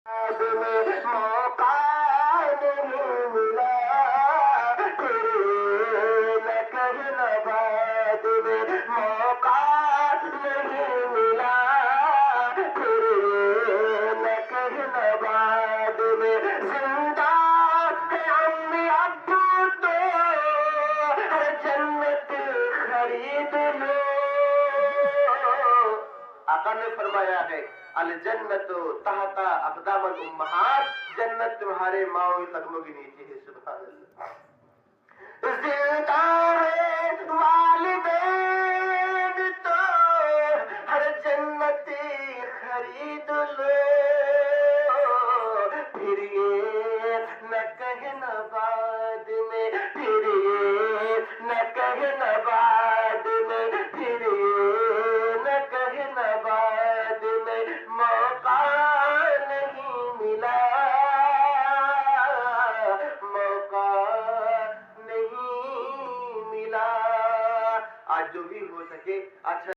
موقع نہیں ملا تیرے کرنا بعد میں موقع نہیں ملا تیرے کرنا بعد میں زندہ ہے امی ابو تو ہر جنت خرید لو. آقا نے فرمایا ہے الجنت تحت اقدام الامہات، جنت تمہارے ماؤں کے قدموں کے نیچے ہے. سبحان اللہ. زندہ ہے والدین تو ہر جنت خرید لو. پھر یہ نہ کہنا بعد میں، پھر یہ نہ کہنا بعد میں، پھر یہ نہ کہنا بعد میں موقع نہیں ملا، موقع نہیں ملا. آج جو بھی ہو سکے اچھا